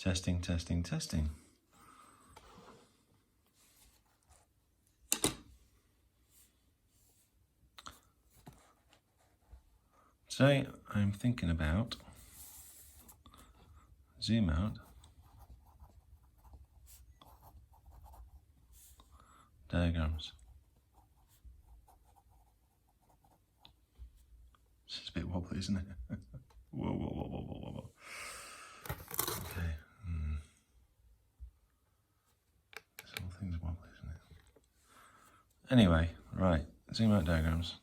Testing, testing, testing. Today I'm thinking about zoom out diagrams. This is a bit wobbly, isn't it? Whoa, whoa, whoa, whoa, whoa, whoa, whoa. Okay. This whole thing's wobbly, isn't it? Anyway, right, zoom out diagrams.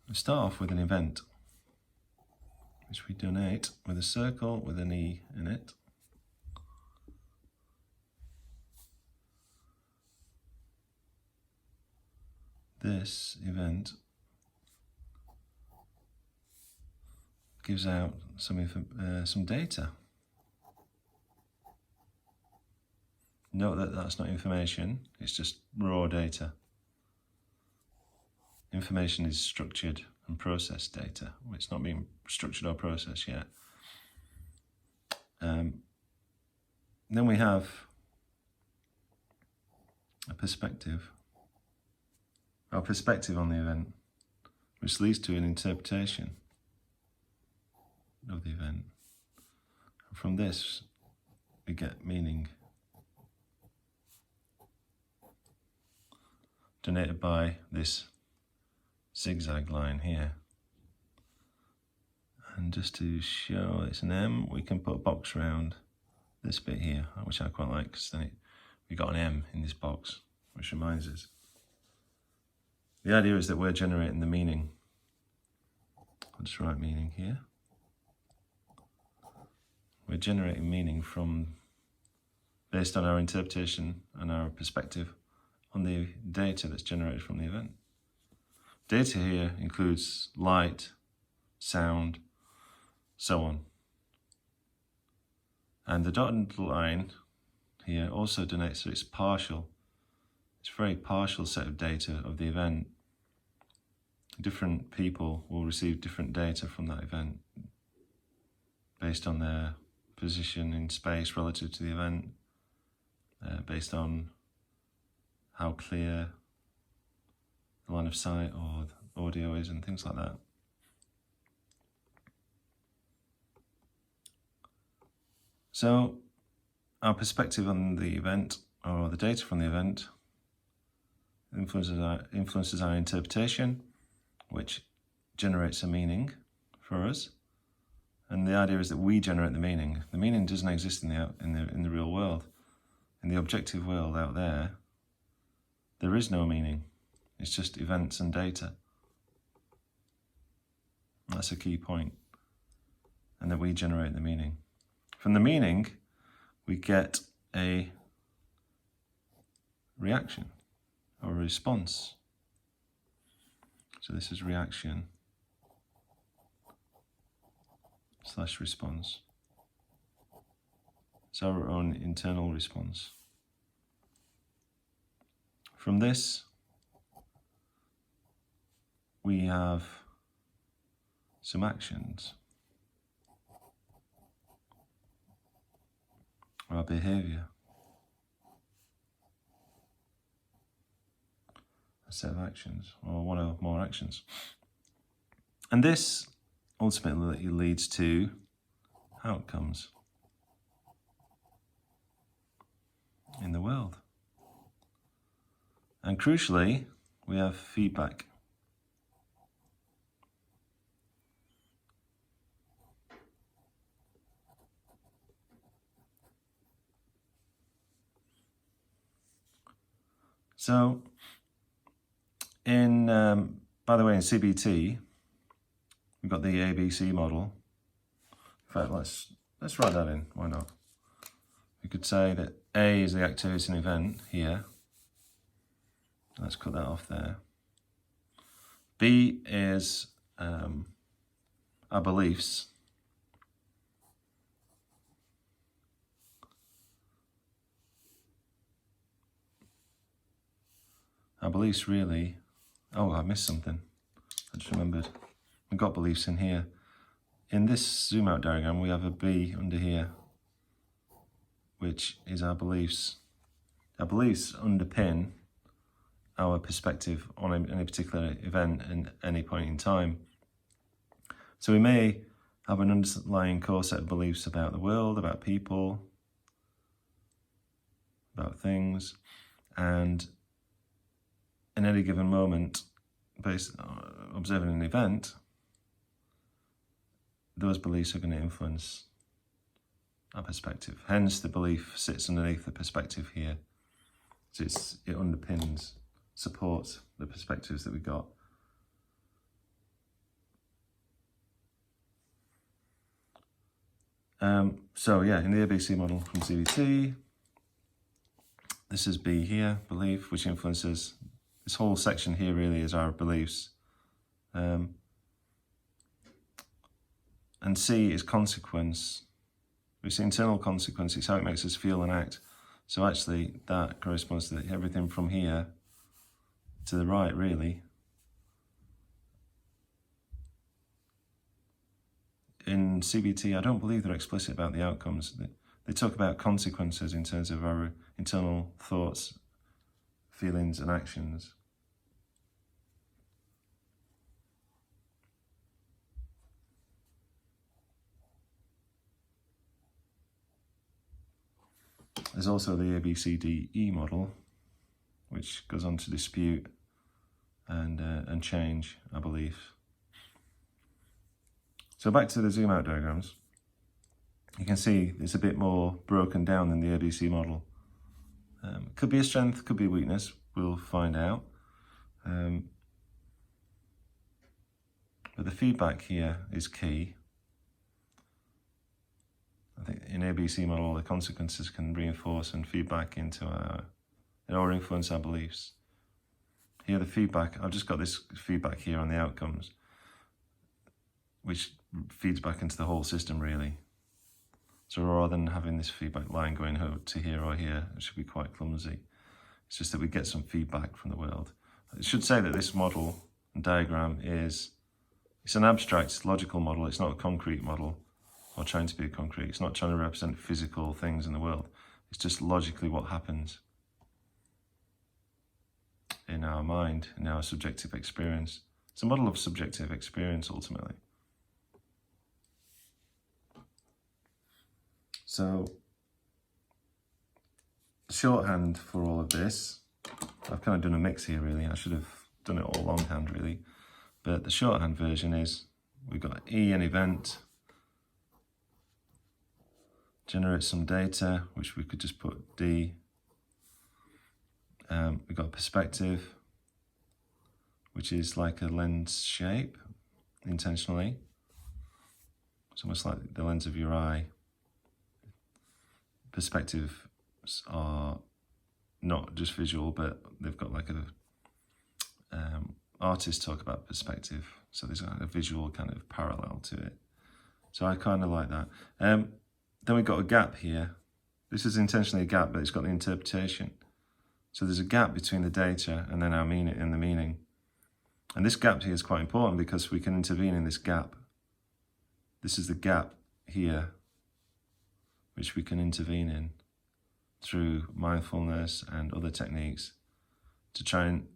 We start off with an event, which we donate with a circle with an E in it. This event gives out some data. Note that that's not information, it's just raw data. Information is structured and processed data. It's not being structured or processed yet. Then we have a perspective. Our perspective on the event, which leads to an interpretation of the event. And from this, we get meaning. Denoted by this zigzag line here. And just to show it's an M, we can put a box around this bit here, which I quite like, because then we got an M in this box, which reminds us. The idea is that we're generating the meaning. I'll just write meaning here. We're generating meaning based on our interpretation and our perspective on the data that's generated from the event. Data here includes light, sound, so on. And the dotted line here also denotes that it's partial. It's a very partial set of data of the event. Different people will receive different data from that event based on their position in space relative to the event, based on how clear the line of sight or audio is and things like that. So our perspective on the event, or the data from the event, influences our interpretation, which generates a meaning for us. And the idea is that we generate the meaning. The meaning doesn't exist in the real world. In the objective world out there is no meaning. It's just events and data. That's a key point. And that we generate the meaning. From the meaning, we get a reaction or a response. So this is reaction / response. It's our own internal response. From this, we have some actions. Our behavior. A set of actions, or one or more actions. And this ultimately leads to outcomes in the world. And crucially, we have feedback. So, by the way, in CBT, we've got the ABC model. In fact, let's write that in. Why not? We could say that A is the activity and event here. Let's cut that off there. B is our beliefs. Our beliefs really... Oh, I missed something. I just remembered. We've got beliefs in here. in this zoom out diagram, we have a B under here, which is our beliefs. Our beliefs underpin our perspective on any particular event in any point in time. So we may have an underlying core set of beliefs about the world, about people, about things, and in any given moment, based on observing an event, those beliefs are going to influence our perspective. Hence, the belief sits underneath the perspective here. So it underpins, supports the perspectives that we got. So yeah, in the ABC model from CBT, this is B here, belief, which influences. This whole section here really is our beliefs. And C is consequence. We see internal consequence, it's how it makes us feel and act. So actually that corresponds to everything from here to the right, really. In CBT, I don't believe they're explicit about the outcomes. They talk about consequences in terms of our internal thoughts, feelings and actions. There's also the ABCDE model, which goes on to dispute and change our belief. So back to the zoom out diagrams. You can see it's a bit more broken down than the ABC model. Could be a strength, could be a weakness, we'll find out. But the feedback here is key. I think in ABC model, the consequences can reinforce and feedback into or influence our beliefs. Here the feedback, I've just got this feedback here on the outcomes, which feeds back into the whole system really. So rather than having this feedback line going to here or here, it should be quite clumsy. It's just that we get some feedback from the world. I should say that this model and diagram it's an abstract logical model, it's not a concrete model, or trying to be concrete. It's not trying to represent physical things in the world. It's just logically what happens in our mind, in our subjective experience. It's a model of subjective experience, ultimately. So, shorthand for all of this, I've kind of done a mix here, really. I should have done it all longhand, really. But the shorthand version is, we've got E, an event, generate some data, which we could just put D. We've got perspective, which is like a lens shape, intentionally. It's almost like the lens of your eye. Perspectives are not just visual, but they've got like artists talk about perspective, so there's a visual kind of parallel to it. So I kind of like that. Then we've got a gap here. This is intentionally a gap, but it's got the interpretation. So there's a gap between the data and then our meaning and the meaning. And this gap here is quite important because we can intervene in this gap. This is the gap here, which we can intervene in through mindfulness and other techniques to try and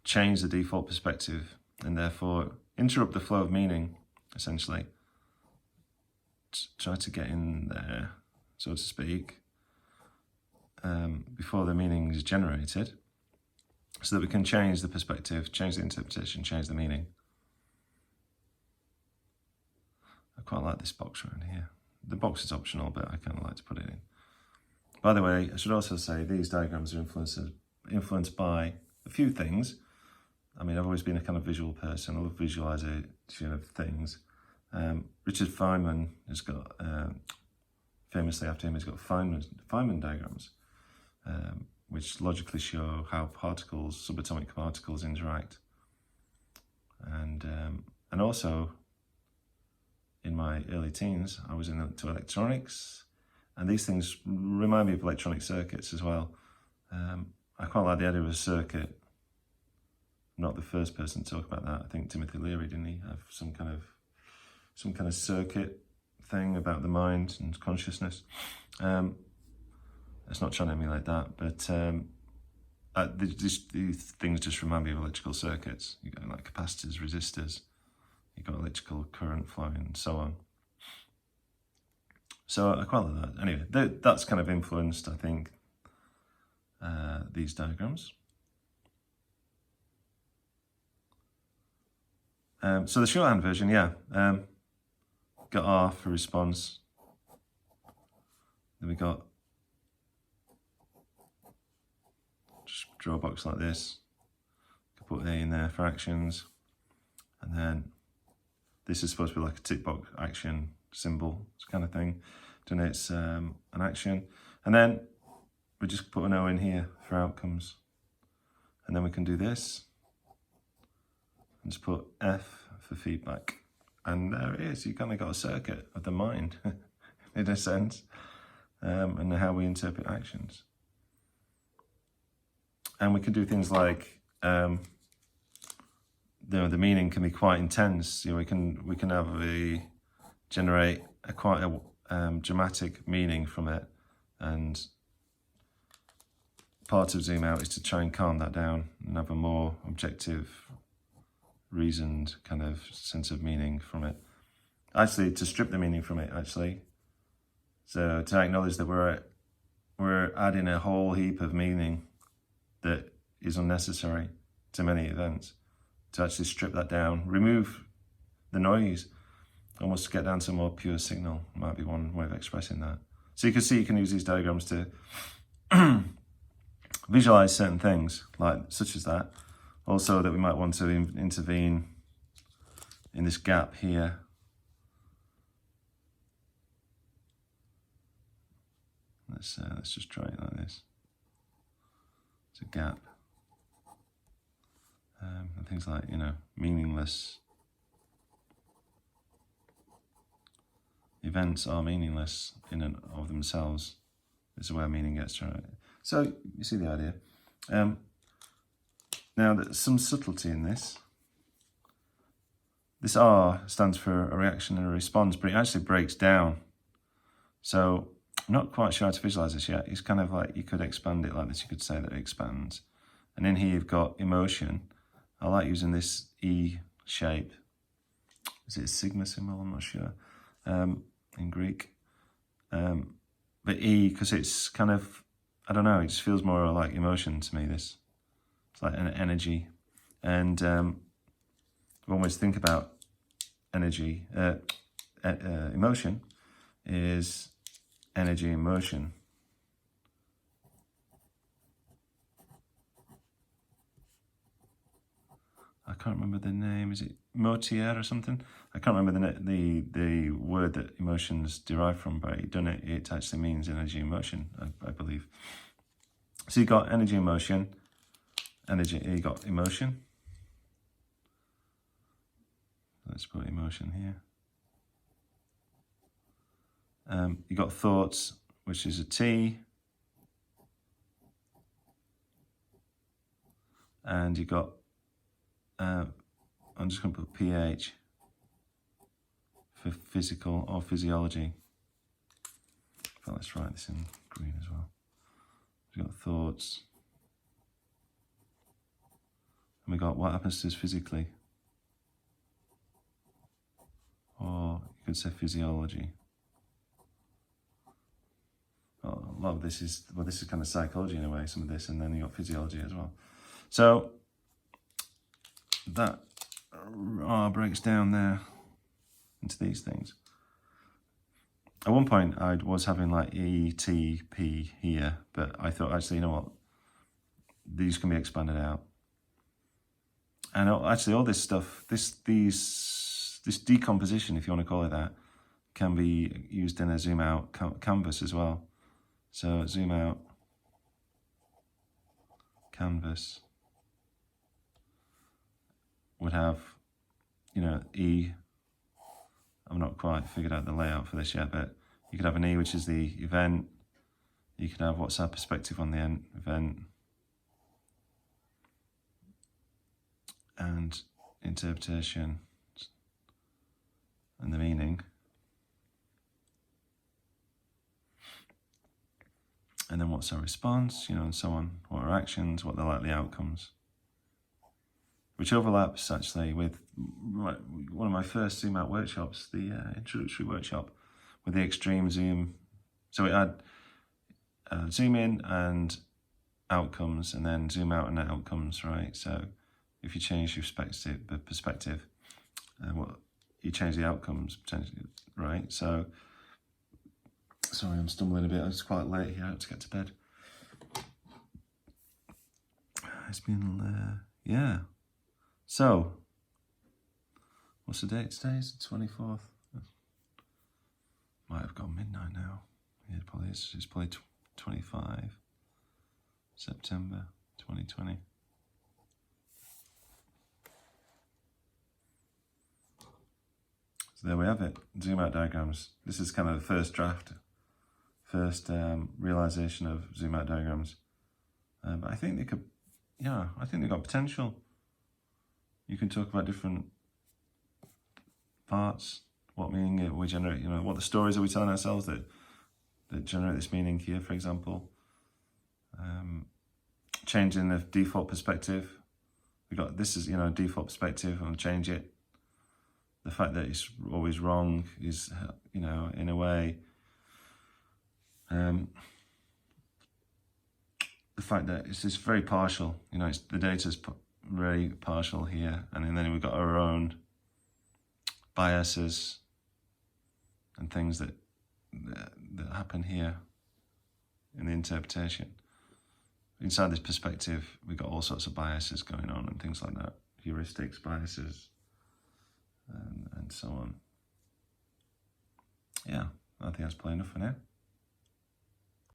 change the default perspective and therefore interrupt the flow of meaning, essentially. Try to get in there, so to speak, before the meaning is generated, so that we can change the perspective, change the interpretation, change the meaning. I quite like this box around here. The box is optional, but I kind of like to put it in. By the way, I should also say these diagrams are influenced by a few things. I mean, I've always been a kind of visual person. I love visualization of things. Richard Feynman has got, famously after him, he's got Feynman diagrams, which logically show how particles, subatomic particles, interact. And also, in my early teens, I was into electronics, and these things remind me of electronic circuits as well. I quite like the idea of a circuit, not the first person to talk about that. I think Timothy Leary, didn't he, have some kind of circuit thing about the mind and consciousness. It's not trying to emulate that, but these things just remind me of electrical circuits. You've got like capacitors, resistors, you've got electrical current flowing and so on. So I quite like that. Anyway, that's kind of influenced, I think, these diagrams. So the shorthand version, yeah, got R for response. Then we got, just draw a box like this. Could put A in there for actions. And then this is supposed to be like a tick box action symbol, this kind of thing. Denotes an action. And then we just put an O in here for outcomes. And then we can do this. And just put F for feedback. And there it is. You kind of got a circuit of the mind, in a sense, and how we interpret actions. And we can do things like, the meaning can be quite intense. We can have generate quite a dramatic meaning from it, and part of zoom out is to try and calm that down and have a more objective, reasoned kind of sense of meaning from it. Actually, to strip the meaning from it, actually. So to acknowledge that we're adding a whole heap of meaning that is unnecessary to many events. To actually strip that down, remove the noise, almost to get down to a more pure signal, might be one way of expressing that. So you can see you can use these diagrams to visualize certain things, such as that. Also that we might want to intervene in this gap here. Let's just try it like this. It's a gap. And things like, meaningless. Events are meaningless in and of themselves. This is where meaning gets to. So you see the idea. Now there's some subtlety in this. This R stands for a reaction and a response, but it actually breaks down. So I'm not quite sure how to visualize this yet. It's kind of like, you could expand it like this. You could say that it expands. And in here you've got emotion. I like using this E shape. Is it a sigma symbol? I'm not sure. In Greek. But E, because it's kind of, I don't know, it just feels more like emotion to me, this. It's like an energy. And I always think about energy, emotion is energy in motion. I can't remember the name. Is it Motier or something? I can't remember the word that emotions derive from, but it actually means energy in motion, I believe. So you got energy in motion, you got emotion. Let's put emotion here. You got thoughts, which is a T. And you got, I'm just going to put pH for physical or physiology. Well, let's write this in green as well. We've got thoughts. And we got what happens to us physically. Or you could say physiology. Well, a lot of this is, this is kind of psychology in a way, some of this, and then you got physiology as well. So that R breaks down there into these things. At one point I was having like E, T, P here, but I thought, actually, you know what, these can be expanded out. And actually all this stuff, this decomposition, if you want to call it that, can be used in a zoom out canvas as well. So zoom out, canvas would have, E. I've not quite figured out the layout for this yet, but you could have an E, which is the event. You could have what's our perspective on the event. and interpretation and the meaning. And then what's our response, and so on. What are actions, what are the likely outcomes. Which overlaps actually with one of my first Zoom Out workshops, the introductory workshop with the extreme zoom. So it had zoom in and outcomes, and then zoom out and outcomes, right? So if you change your perspective, you change the outcomes potentially, right? So, sorry, I'm stumbling a bit. It's quite late here. I have to get to bed. It's been, yeah. So, what's the date today? It's the 24th. Might have gone midnight now. Yeah, it probably is. It's probably 25 September 2020. So there we have it. Zoom out diagrams. This is kind of the first draft, realization of zoom out diagrams. But I think they could, I think they've got potential. You can talk about different parts, what meaning we generate, what the stories are we telling ourselves that generate this meaning here, for example. Changing the default perspective. We got, this is, default perspective, and change it. The fact that it's always wrong is, in a way, the fact that it's just very partial, the data's very partial here, and then we've got our own biases and things that happen here in the interpretation. Inside this perspective, we've got all sorts of biases going on and things like that, heuristics, biases, and so on. Yeah, I think that's probably enough for now.